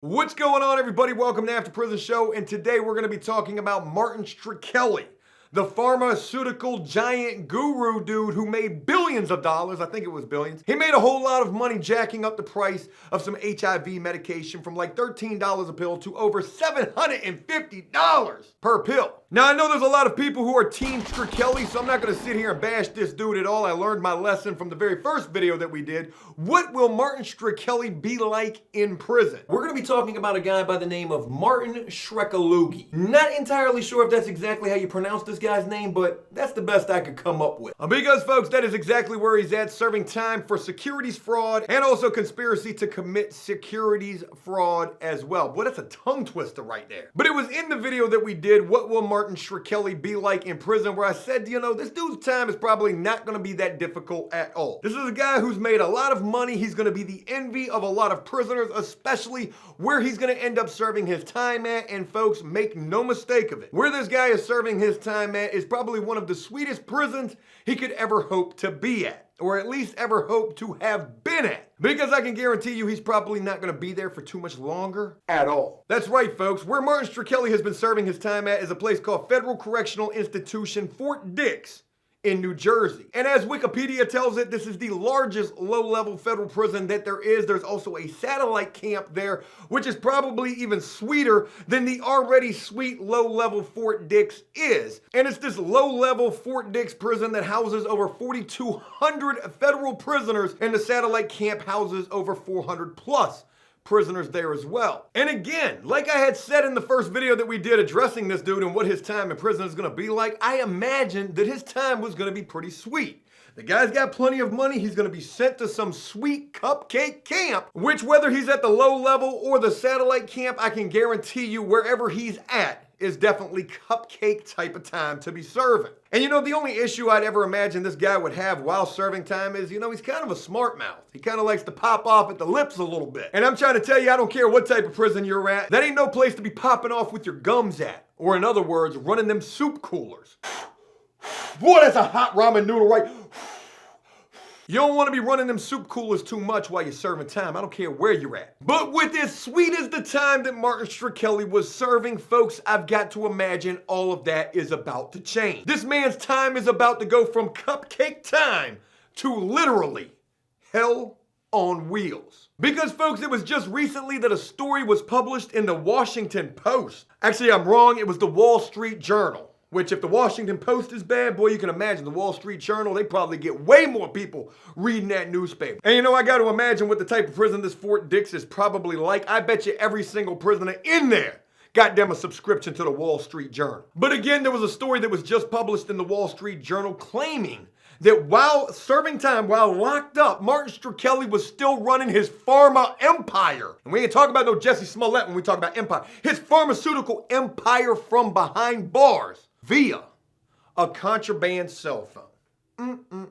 What's going on, everybody? Welcome to After Prison Show, and today we're going to be talking about Martin Shkreli, the pharmaceutical giant guru dude who made billions of dollars. I think it was billions. He made a whole lot of money jacking up the price of some HIV medication from like $13 a pill to over $750 per pill. Now, I know there's a lot of people who are Team Shkreli, so I'm not going to sit here and bash this dude at all. I learned my lesson from the very first video that we did. What will Martin Shkreli be like in prison? We're going to be talking about a guy by the name of Martin Shkreli. Not entirely sure if that's exactly how you pronounce this guy's name, but that's the best I could come up with. Because, folks, that is exactly where he's at, serving time for securities fraud and also conspiracy to commit securities fraud as well. Boy, that's a tongue twister right there. But it was in the video that we did, What Will Martin Shkreli be like in prison, where I said, you know, this dude's time is probably not going to be that difficult at all. This is a guy who's made a lot of money. He's going to be the envy of a lot of prisoners, especially where he's going to end up serving his time at. And folks, make no mistake of it, where this guy is serving his time at is probably one of the sweetest prisons he could ever hope to be at, or at least ever hope to have been at. Because I can guarantee you he's probably not going to be there for too much longer at all. That's right, folks. Where Martin Shkreli has been serving his time at is a place called Federal Correctional Institution, Fort Dix, in New Jersey. And as Wikipedia tells it, this is the largest low-level federal prison that there is. There's also a satellite camp there, which is probably even sweeter than the already sweet low-level Fort Dix is. And it's this low-level Fort Dix prison that houses over 4,200 federal prisoners, and the satellite camp houses over 400 plus prisoners there as well. And again, like I had said in the first video that we did addressing this dude and what his time in prison is going to be like, I imagined that his time was going to be pretty sweet. The guy's got plenty of money. He's going to be sent to some sweet cupcake camp, which whether he's at the low level or the satellite camp, I can guarantee you wherever he's at is definitely cupcake type of time to be serving. And you know, the only issue I'd ever imagine this guy would have while serving time is, you know, he's kind of a smart mouth. He kind of likes to pop off at the lips a little bit. And I'm trying to tell you, I don't care what type of prison you're at, that ain't no place to be popping off with your gums at. Or in other words, running them soup coolers. Boy, that's a hot ramen noodle, right? You don't want to be running them soup coolers too much while you're serving time. I don't care where you're at. But with as sweet as the time that Martin Shkreli was serving, folks, I've got to imagine all of that is about to change. This man's time is about to go from cupcake time to literally hell on wheels. Because, folks, it was just recently that a story was published in the Washington Post. Actually, I'm wrong. It was the Wall Street Journal. Which, if the Washington Post is bad, boy, you can imagine the Wall Street Journal, they probably get way more people reading that newspaper. And you know, I got to imagine what the type of prison this Fort Dix is probably like. I bet you every single prisoner in there got them a subscription to the Wall Street Journal. But again, there was a story that was just published in the Wall Street Journal claiming that while serving time, while locked up, Martin Shkreli was still running his pharma empire. And we ain't talking about no Jesse Smollett when we talk about empire. His pharmaceutical empire from behind bars via a contraband cell phone.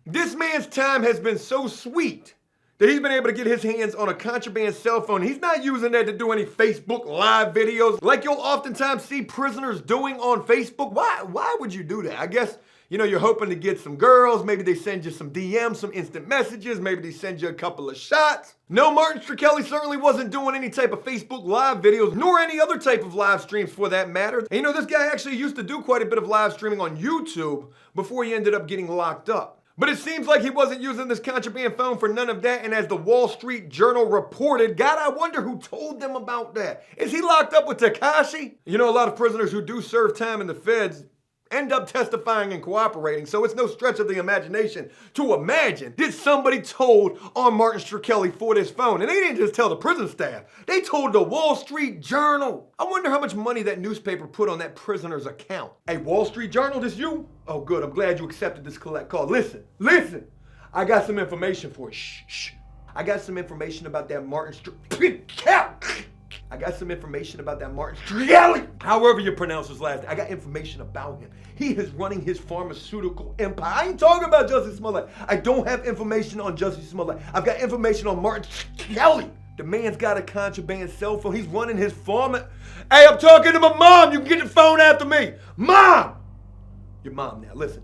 This man's time has been so sweet that he's been able to get his hands on a contraband cell phone. He's not using that to do any Facebook live videos like you'll oftentimes see prisoners doing on Facebook. Why would you do that? I guess, you know, you're hoping to get some girls. Maybe they send you some DMs, some instant messages. Maybe they send you a couple of shots. No, Martin Shkreli certainly wasn't doing any type of Facebook live videos, nor any other type of live streams for that matter. And you know, this guy actually used to do quite a bit of live streaming on YouTube before he ended up getting locked up. But it seems like he wasn't using this contraband phone for none of that. And as the Wall Street Journal reported, God, I wonder who told them about that. Is he locked up with Tekashi? You know, a lot of prisoners who do serve time in the feds end up testifying and cooperating, so it's no stretch of the imagination to imagine that somebody told on Martin Shkreli for this phone. And they didn't just tell the prison staff, they told the Wall Street Journal. I wonder how much money that newspaper put on that prisoner's account. Hey, Wall Street Journal, this you? Oh, good, I'm glad you accepted this collect call. Listen, I got some information for you. Shh. I got some information about that Martin Shkreli. I got some information about that Martin Shkreli. However you pronounce his last name. I got information about him. He is running his pharmaceutical empire. I ain't talking about Jussie Smollett. I don't have information on Jussie Smollett. I've got information on Martin Shkreli. The man's got a contraband cell phone. He's running his pharma. Hey, I'm talking to my mom. You can get the phone after me. Mom! Your mom now. Listen,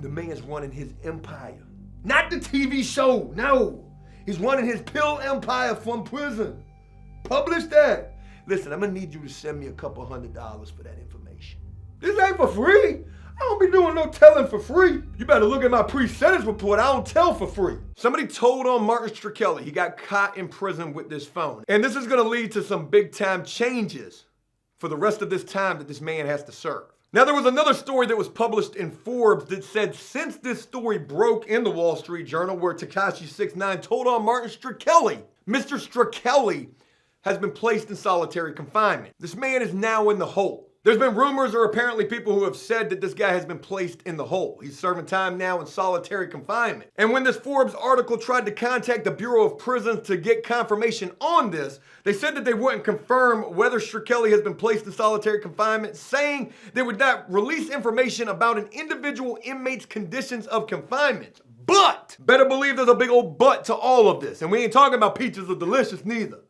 the man's running his empire. Not the TV show. No. He's running his pill empire from prison. publish that. Listen, I'm gonna need you to send me a couple $100 for that information. This ain't for free. I don't be doing no telling for free. You better look at my pre-sentence report. I don't tell for free. Somebody told on Martin Shkreli he got caught in prison with this phone. And this is gonna lead to some big time changes for the rest of this time that this man has to serve. Now, there was another story that was published in Forbes that said since this story broke in the Wall Street Journal where Tekashi 6ix9ine told on Martin Shkreli, Mr. Shkreli has been placed in solitary confinement. This man is now in the hole. There's been rumors or apparently people who have said that this guy has been placed in the hole. He's serving time now in solitary confinement. And when this Forbes article tried to contact the Bureau of Prisons to get confirmation on this, they said that they wouldn't confirm whether Shkreli has been placed in solitary confinement, saying they would not release information about an individual inmate's conditions of confinement. But, better believe there's a big old but to all of this. And we ain't talking about peaches are delicious neither.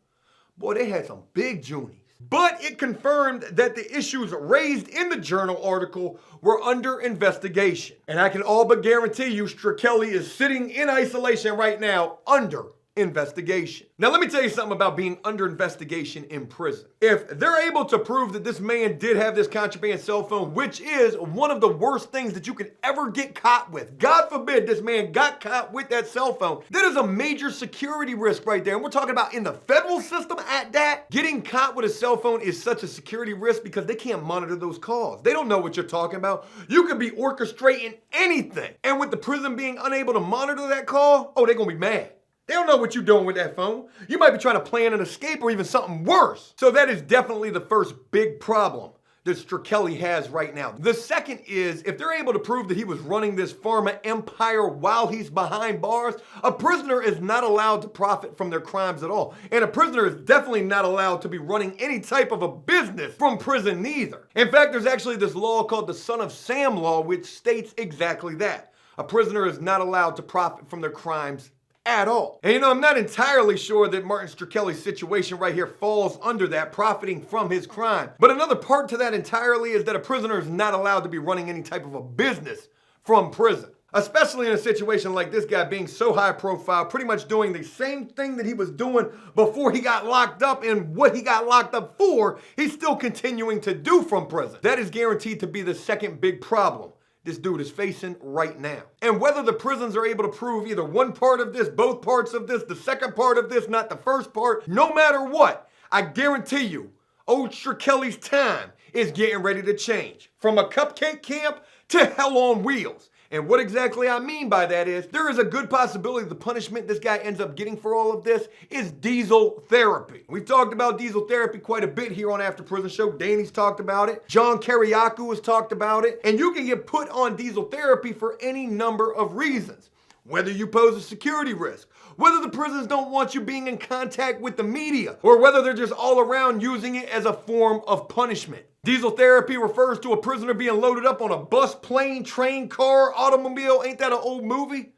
Boy, they had some big Junies. But it confirmed that the issues raised in the Journal article were under investigation. And I can all but guarantee you Shkreli is sitting in isolation right now under investigation. Now, let me tell you something about being under investigation in prison. If they're able to prove that this man did have this contraband cell phone, which is one of the worst things that you could ever get caught with, God forbid this man got caught with that cell phone, that is a major security risk right there. And we're talking about in the federal system at that. Getting caught with a cell phone is such a security risk because they can't monitor those calls. They don't know what you're talking about. You could be orchestrating anything. And with the prison being unable to monitor that call, oh, they're gonna be mad. They don't know what you're doing with that phone. You might be trying to plan an escape or even something worse. So that is definitely the first big problem that Shkreli has right now. The second is, if they're able to prove that he was running this pharma empire while he's behind bars, a prisoner is not allowed to profit from their crimes at all. And a prisoner is definitely not allowed to be running any type of a business from prison neither. In fact, there's actually this law called the Son of Sam law, which states exactly that. A prisoner is not allowed to profit from their crimes at all. And you know, I'm not entirely sure that Martin Shkreli's situation right here falls under that, profiting from his crime. But another part to that entirely is that a prisoner is not allowed to be running any type of a business from prison. Especially in a situation like this guy being so high profile, pretty much doing the same thing that he was doing before he got locked up, and what he got locked up for, he's still continuing to do from prison. That is guaranteed to be the second big problem this dude is facing right now. And whether the prisons are able to prove either one part of this, both parts of this, the second part of this, not the first part, no matter what, I guarantee you, old Shkreli's time is getting ready to change. From a cupcake camp to hell on wheels. And what exactly I mean by that is, there is a good possibility the punishment this guy ends up getting for all of this is diesel therapy. We've talked about diesel therapy quite a bit here on After Prison Show. Danny's talked about it. John Keriaku has talked about it. And you can get put on diesel therapy for any number of reasons. Whether you pose a security risk, whether the prisons don't want you being in contact with the media, or whether they're just all around using it as a form of punishment. Diesel therapy refers to a prisoner being loaded up on a bus, plane, train, car, automobile. Ain't that an old movie?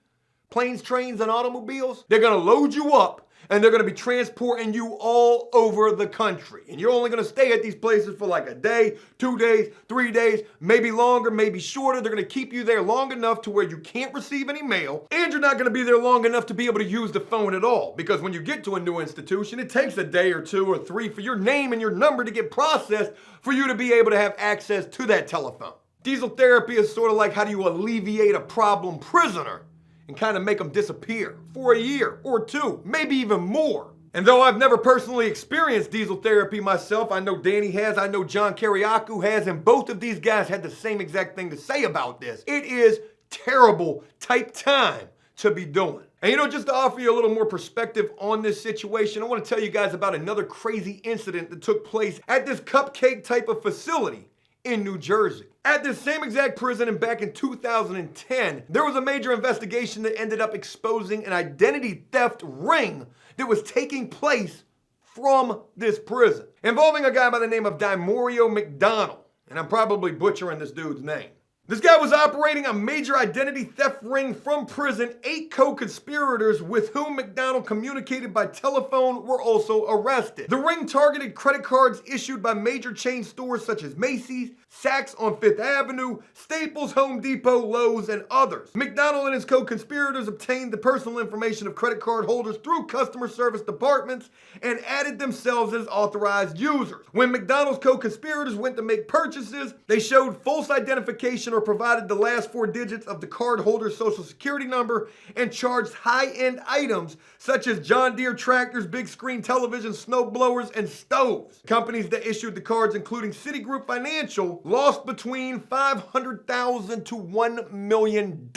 Planes, trains, and automobiles. They're gonna load you up and they're gonna be transporting you all over the country. And you're only gonna stay at these places for like a day, 2 days, 3 days, maybe longer, maybe shorter. They're gonna keep you there long enough to where you can't receive any mail, and you're not gonna be there long enough to be able to use the phone at all. Because when you get to a new institution, it takes a day or 2 or 3 for your name and your number to get processed for you to be able to have access to that telephone. Diesel therapy is sort of like, how do you alleviate a problem prisoner and kind of make them disappear for a year or 2, maybe even more. And though I've never personally experienced diesel therapy myself, I know Danny has, I know John Keriaku has, and both of these guys had the same exact thing to say about this. It is terrible type time to be doing. And you know, just to offer you a little more perspective on this situation, I want to tell you guys about another crazy incident that took place at this cupcake type of facility in New Jersey. At this same exact prison, and back in 2010, there was a major investigation that ended up exposing an identity theft ring that was taking place from this prison, involving a guy by the name of Dimorio McDonald. And I'm probably butchering this dude's name. This guy was operating a major identity theft ring from prison. 8 co-conspirators with whom McDonald communicated by telephone were also arrested. The ring targeted credit cards issued by major chain stores such as Macy's, Saks on 5th Avenue, Staples, Home Depot, Lowe's, and others. McDonald and his co-conspirators obtained the personal information of credit card holders through customer service departments and added themselves as authorized users. When McDonald's co-conspirators went to make purchases, they showed false identification or provided the last 4 digits of the card holder's social security number and charged high-end items such as John Deere tractors, big screen televisions, snow blowers, and stoves. Companies that issued the cards, including Citigroup Financial, lost between $500,000 to $1 million.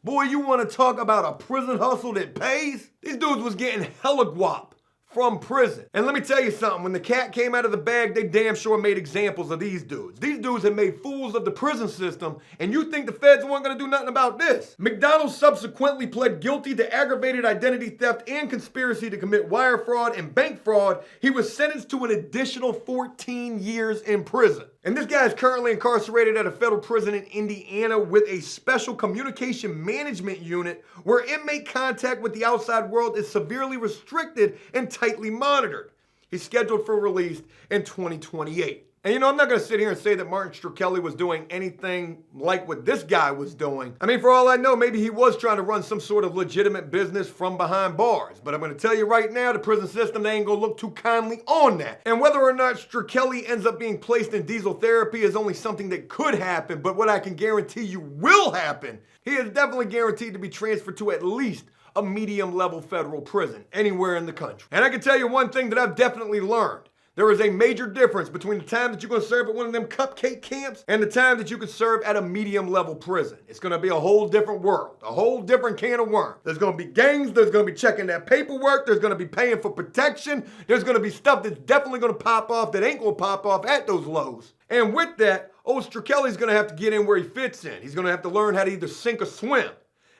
Boy, you want to talk about a prison hustle that pays? These dudes was getting hella guap from prison. And let me tell you something, when the cat came out of the bag, they damn sure made examples of these dudes. These dudes have made fools of the prison system, and you think the feds weren't gonna do nothing about this. McDonald subsequently pled guilty to aggravated identity theft and conspiracy to commit wire fraud and bank fraud. He was sentenced to an additional 14 years in prison. And this guy is currently incarcerated at a federal prison in Indiana with a special communication management unit where inmate contact with the outside world is severely restricted and tightly monitored. He's scheduled for release in 2028. And you know, I'm not going to sit here and say that Martin Shkreli was doing anything like what this guy was doing. I mean, for all I know, maybe he was trying to run some sort of legitimate business from behind bars. But I'm going to tell you right now, the prison system, they ain't going to look too kindly on that. And whether or not Shkreli ends up being placed in diesel therapy is only something that could happen. But what I can guarantee you will happen, he is definitely guaranteed to be transferred to at least a medium-level federal prison anywhere in the country. And I can tell you one thing that I've definitely learned. There is a major difference between the time that you're going to serve at one of them cupcake camps and the time that you can serve at a medium-level prison. It's going to be a whole different world, a whole different can of worms. There's going to be gangs, there's going to be checking that paperwork, there's going to be paying for protection, there's going to be stuff that's definitely going to pop off that ain't going to pop off at those lows. And with that, old Shkreli's going to have to get in where he fits in. He's going to have to learn how to either sink or swim.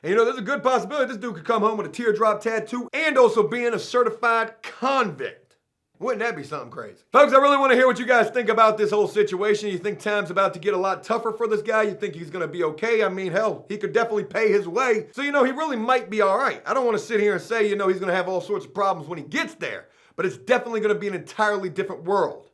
And you know, there's a good possibility this dude could come home with a teardrop tattoo and also being a certified convict. Wouldn't that be something crazy? Folks, I really want to hear what you guys think about this whole situation. You think time's about to get a lot tougher for this guy? You think he's going to be okay? I mean, hell, he could definitely pay his way. So, you know, he really might be all right. I don't want to sit here and say, you know, he's going to have all sorts of problems when he gets there. But it's definitely going to be an entirely different world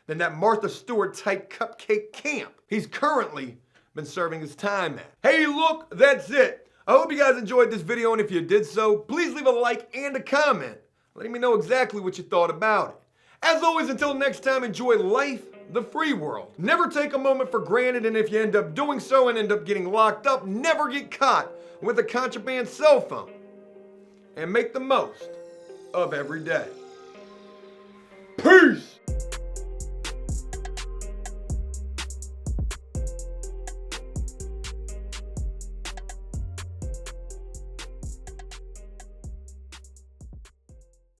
than that Martha Stewart type cupcake camp he's currently been serving his time at. Hey, look, that's it. I hope you guys enjoyed this video, and if you did so, please leave a like and a comment, letting me know exactly what you thought about it. As always, until next time, enjoy life, the free world. Never take a moment for granted, and if you end up doing so and end up getting locked up, never get caught with a contraband cell phone. And make the most of every day.